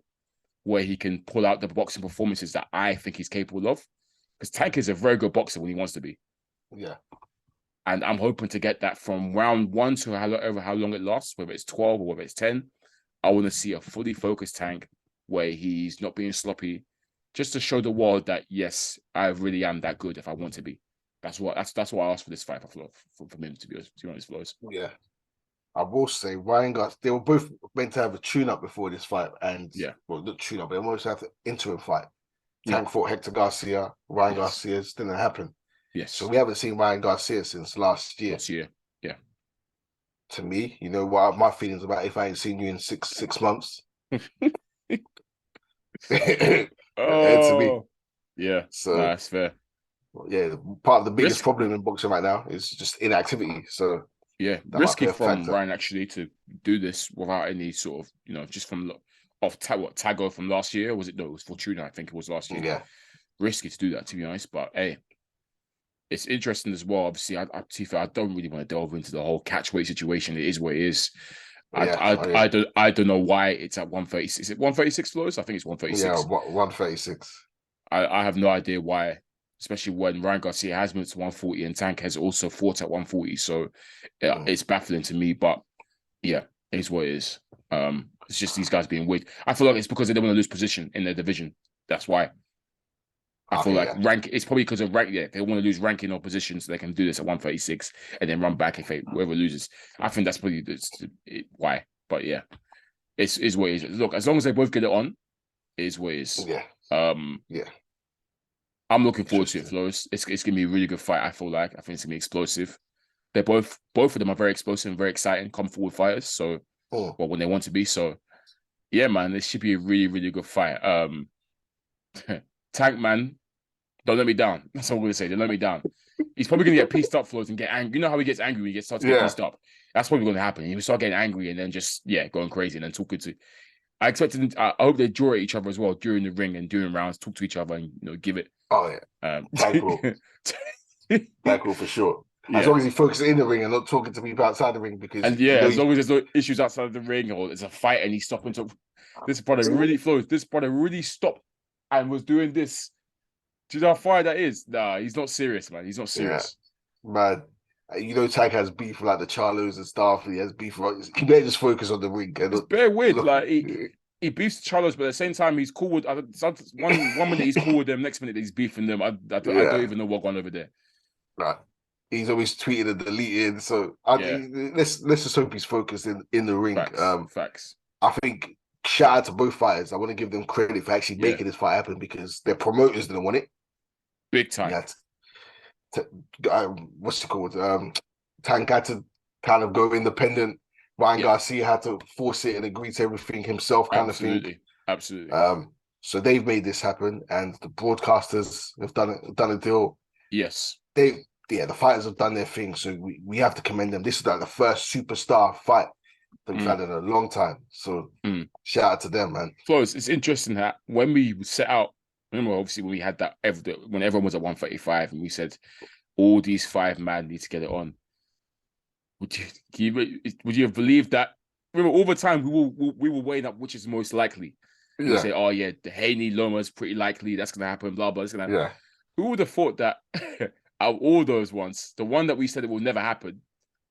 where he can pull out the boxing performances that I think he's capable of. Because Tank is a very good boxer when he wants to be. Yeah. And I'm hoping to get that from round 1 to however how long it lasts, whether it's 12 or whether it's 10. I want to see a fully focused Tank where he's not being sloppy, just to show the world that, yes, I really am that good if I want to be. That's what I asked for this fight for him, to be honest, Flowz. Yeah. I will say Ryan Garcia, they were both meant to have a tune-up before this fight, and well, not tune-up, but they almost have an interim fight. Tank fought Hector Garcia, Ryan Garcia didn't happen. Yes. So we haven't seen Ryan Garcia since last year. Yeah. To me, you know what my feelings about if I ain't seen you in six months. To me. Yeah. So that's fair. Yeah, part of the biggest problem in boxing right now is just inactivity. So yeah, risky from Ryan actually to do this without any sort of, you know, just from Tago from last year, was it? No, it was Fortuna, I think it was last year. Yeah, risky to do that, to be honest. But hey, it's interesting as well. Obviously, I don't really want to delve into the whole catch weight situation. It is what it is. I don't know why it's at 136. Is it 136 Flowz? I think it's 136. Yeah, 136. I have no idea why, especially when Ryan Garcia has moved to 140 and Tank has also fought at 140. So it's baffling to me. But yeah, it is what it is. It's just these guys being weak. I feel like it's because they don't want to lose position in their division. That's why. I feel like it's probably because of rank. Yeah, they want to lose ranking or position so they can do this at 136 and then run back if whoever loses. I think that's probably why. But yeah, it's what it is. Look, as long as they both get it on, it is what it is. Yeah. Yeah. I'm looking forward to it, Flowz. It's gonna be a really good fight. I feel like I think it's gonna be explosive. They're both of them are very explosive and very exciting, come forward fighters. So, well, when they want to be. So, yeah, man, this should be a really, really good fight. Tank, man, don't let me down. That's all I'm gonna say. Don't let me down. He's probably gonna get pissed up, Flowz, and get angry. You know how he gets angry when he starts to get pissed up. That's probably gonna happen. He will start getting angry and then just going crazy and then talking to. I expected him. I hope they draw at each other as well during the ring and during rounds. Talk to each other and give it. Oh yeah, Tank will for sure. As long as he focuses in the ring and not talking to people outside the ring, because as long as there's no issues outside of the ring or there's a fight and he's stopping to. This brother really Flowz. This brother really stopped and was doing this. Do you know how far that is? Nah, he's not serious, man. He's not serious. Yeah, man. You know, Tank has beef with, like the Charlos and stuff. He has beef. He better just focus on the ring. It's very weird. Like he beefs the Charlos, but at the same time, he's cool with. One minute he's cool with them, next minute he's beefing them. I don't even know what's going on over there. Right. He's always tweeting and deleting. So let's just hope he's focused in the ring. Facts. I think shout out to both fighters. I want to give them credit for actually making this fight happen because their promoters didn't want it. Big time. What's it called? Tank had to kind of go independent. Ryan Garcia had to force it and agree to everything himself, kind of thing. Absolutely. So they've made this happen, and the broadcasters have done a deal. Yes. The fighters have done their thing, so we have to commend them. This is like the first superstar fight that we've had in a long time. So shout out to them, man. Flowz, it's interesting that when we set out, remember, obviously, when we had that, when everyone was at 135, and we said all these 5 men need to get it on. Would you have believed that? Remember, all the time we were weighing up which is most likely. We say, oh yeah, the Haney Loma's pretty likely. That's gonna happen. Blah blah. It's gonna happen. Yeah. Who would have thought that out of all those ones, the one that we said it will never happen,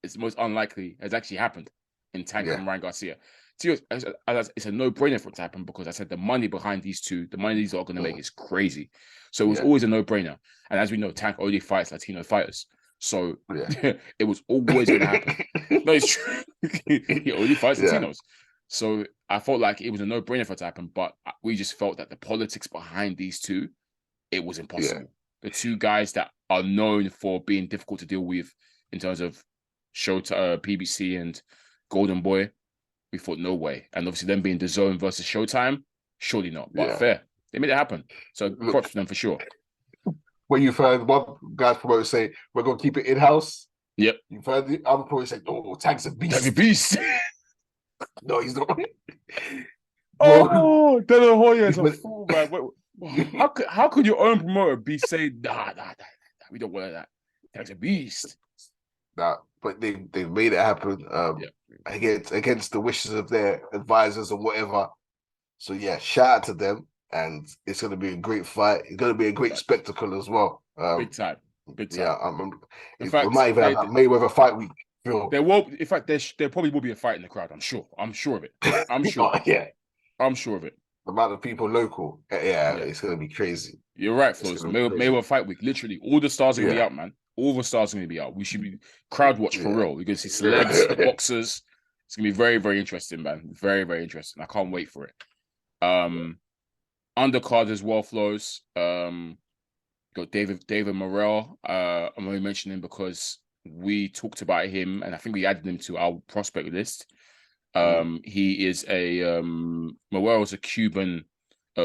is the most unlikely, has actually happened in Tank and Ryan Garcia. It's a no-brainer for it to happen because I said the money behind these two, the money these are going to make is crazy. So it was always a no-brainer. And as we know, Tank only fights Latino fighters. So it was always going to happen. No, it's true. He only fights Latinos. So I felt like it was a no-brainer for it to happen, but we just felt that the politics behind these two, it was impossible. The two guys that are known for being difficult to deal with in terms of PBC and Golden Boy, we thought no way. And obviously them being DAZN versus Showtime, surely not. But fair. They made it happen. So props to them for sure. When you've heard one guy's promoter say, we're going to keep it in-house. Yep. You've heard the other promoter say, oh, Tank's a beast. Tank's a beast. No, he's not. Oh, De La Hoya is a fool, man. How could your own promoter be saying, nah, we don't want that. Tank's a beast. Nah, but they made it happen against the wishes of their advisors or whatever. So yeah, shout out to them, and it's going to be a great fight. It's going to be a great spectacle as well. Big time. Yeah, in fact, we might even have Mayweather fight week. There will, in fact, there probably will be a fight in the crowd. I'm sure of it. I'm sure. I'm sure of it. The amount of people local, it's going to be crazy. You're right, Flowz. Mayweather fight week. Literally, all the stars are going to be out, man. All the stars are going to be out. We should be crowd watch for real. We're going to see celebs, boxers, It's gonna be very, very interesting, man. Very, very interesting. I can't wait for it. Undercard as well, Flowz. Got David Morrell. I'm only mentioning because we talked about him, and I think we added him to our prospect list. He is Morrell is a Cuban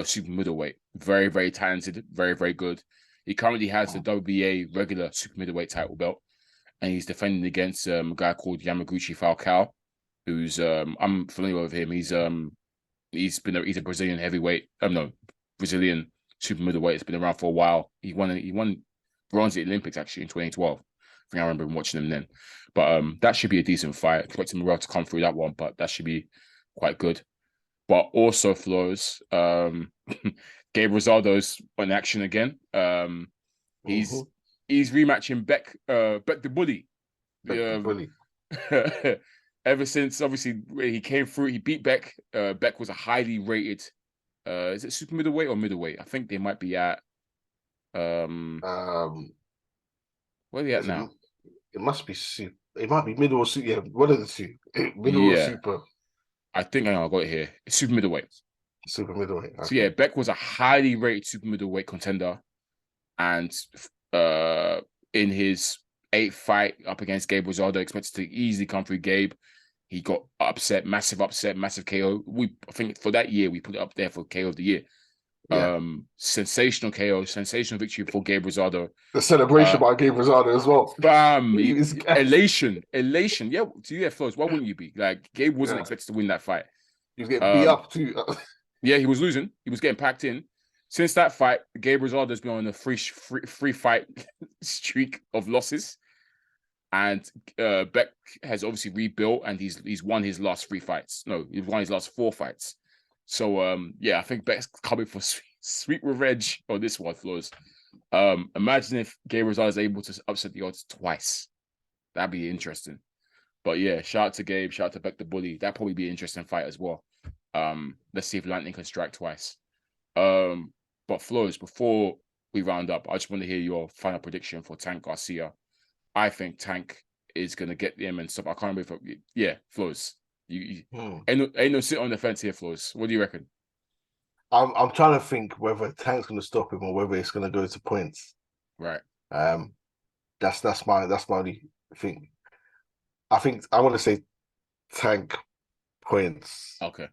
super middleweight. Very, very talented. Very, very good. He currently has the WBA regular super middleweight title belt, and he's defending against a guy called Yamaguchi Falcao, who's I'm familiar with him. He's a Brazilian heavyweight. Brazilian super middleweight. It's been around for a while. He won bronze at the Olympics actually in 2012. I think I remember watching him then. But that should be a decent fight. Expecting Morrell to come through that one, but that should be quite good. But also Flowz, Gabe Rosardo's in action again. He's rematching Beck the Bully. Ever since obviously he came through, he beat Beck. Beck was a highly rated. Is it super middleweight or middleweight? I think they might be at. Where are they at now? It must be super. It might be middle or super. Yeah, one of the two. Middle or super. I think I got it here. It's super middleweight. Super middleweight. Okay. So yeah, Beck was a highly rated super middleweight contender, and in his 8th fight up against Gabe Rosardo, expected to easily come through Gabe. He got upset, massive KO. I think for that year we put it up there for KO of the year. Yeah. Sensational KO, sensational victory for Gabe Rosardo. The celebration by Gabe Rosardo as well. Bam! Elation. Yeah, to you, Flowz, why wouldn't you be? Like, Gabe wasn't expected to win that fight. He was getting beat up too. Yeah, he was losing. He was getting packed in. Since that fight, Gabe Rosardo's been on a free fight streak of losses. And Beck has obviously rebuilt, and he's won his last 3 fights. No, he's won his last 4 fights. So yeah, I think Beck's coming for sweet revenge on this one, Flowz. Imagine if Gabe Rosardo is able to upset the odds twice. That'd be interesting. But yeah, shout out to Gabe, shout out to Beck the Bully. That'd probably be an interesting fight as well. Let's see if lightning can strike twice. But Flowz, before we round up, I just want to hear your final prediction for Tank Garcia. I think Tank is gonna get him and stuff. I can't remember Flowz. You ain't no sit on the fence here, Flowz. What do you reckon? I'm trying to think whether Tank's gonna stop him or whether it's gonna go to points. Right. That's my only thing. I think I want to say Tank points. Okay.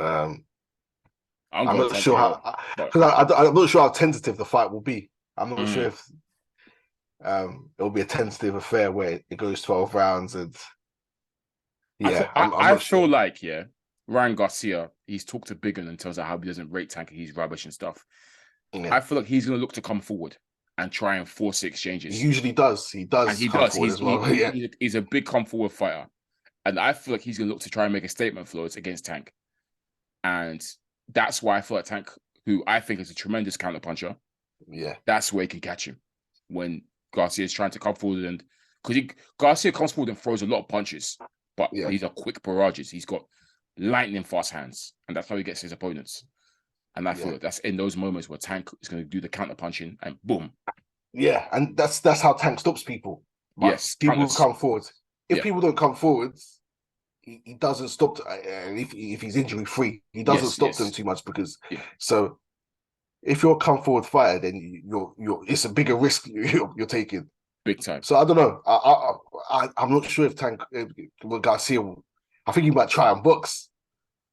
I'm not sure how because I'm not sure how tentative the fight will be. I'm not sure if it'll be a tentative affair where it goes 12 rounds and I feel like Ryan Garcia, he's talked to Biggin and tells her how he doesn't rate Tank and he's rubbish and stuff. Yeah. I feel like he's going to look to come forward and try and force exchanges. He usually does. He does. And he does. He's a big come forward fighter. And I feel like he's going to look to try and make a statement, Flowz, against Tank. And that's why I feel like Tank, who I think is a tremendous counterpuncher, that's where he can catch him. When Garcia is trying to come forward and... Because Garcia comes forward and throws a lot of punches, but these are quick barrages. He's got lightning fast hands, and that's how he gets his opponents. And I feel like that's in those moments where Tank is going to do the counter punching and boom. Yeah, and that's how Tank stops people. But yes, people will come forward. If people don't come forward, he doesn't stop. If he's injury free, he doesn't stop them too much because. Yeah. So, if you're a come forward fighter, then it's a bigger risk you're taking. Big time. So I don't know. I'm not sure if Tank Garcia will. I think he might try and box.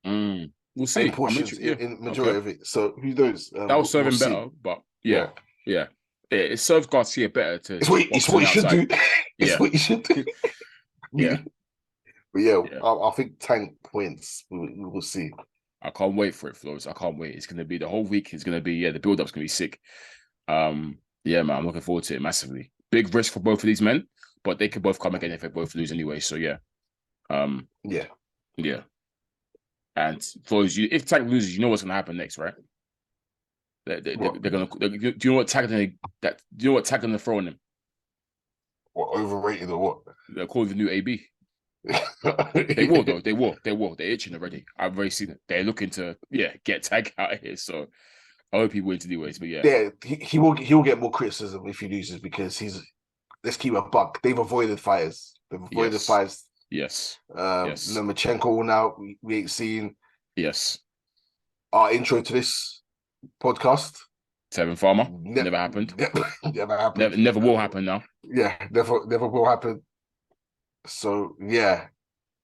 We'll see. In majority of it. So who knows? That will serve him better. But it serves Garcia better to. It's what he should do. It's what he should do. But I think Tank points. We will see. I can't wait for it, Flowz. I can't wait. It's going to be the whole week. It's going to be the build-up's going to be sick. Man, I'm looking forward to it massively. Big risk for both of these men, but they could both come again if they both lose anyway. So And Flowz, if Tank loses, you know what's going to happen next, right? They're going to. Do you know what tag? Do you know what tag they're throwing him? What, overrated or what? They're calling the new AB. They will though. They will. They're itching already. I've already seen it. They're looking to get Tag out of here. So I hope he wins anyways. But he will get more criticism if he loses because let's keep a buck. They've avoided fighters. They've avoided fighters Yes. Lomachenko now. We ain't seen. Yes. Our intro to this podcast. Tevin Farmer. Never happened. Never happened. Never will happen now. Yeah, never will happen. So yeah,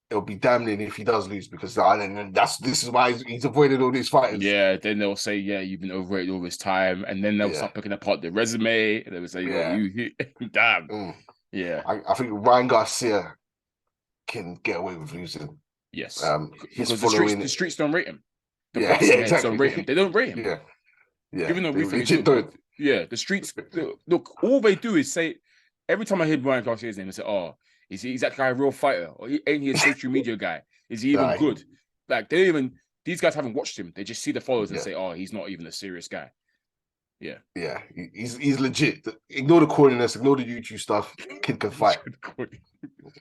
it'll be damning if he does lose because this is why he's avoided all these fighters. Yeah, then they'll say, yeah, you've been overrated all this time, and then they'll start picking apart the resume. And they will say, you damn. Yeah, I think Ryan Garcia can get away with losing. Yes, because the streets don't rate him. Exactly. Don't rate him. They don't rate him. Yeah. Even though we think he's good. Yeah, the streets look. All they do is say every time I hear Ryan Garcia's name, I say, "Oh, is that guy a real fighter? Or ain't he a social media guy? Is he even good?" Like these guys haven't watched him. They just see the followers and say, "Oh, he's not even a serious guy." Yeah, he's legit. Ignore the corniness, ignore the YouTube stuff. Kid can fight.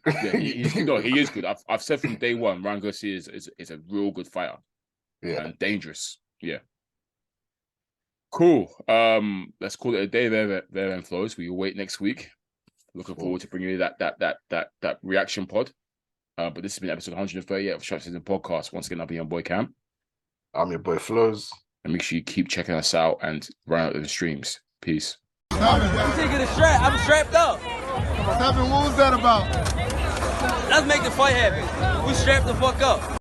Yeah, he is good. I've said from day one, Ryan Garcia is a real good fighter. Yeah, and dangerous. Yeah. Cool. Let's call it a day there, Kam Flowz. We will wait next week. Looking forward to bringing you that reaction pod. But this has been episode 138 of Shot Season Podcast. Once again, I'll be your boy Kam. I'm your boy Flowz. And make sure you keep checking us out and run out of the streams. Peace. I'm strapped up. What was that about? Let's make the fight happen. We strapped the fuck up.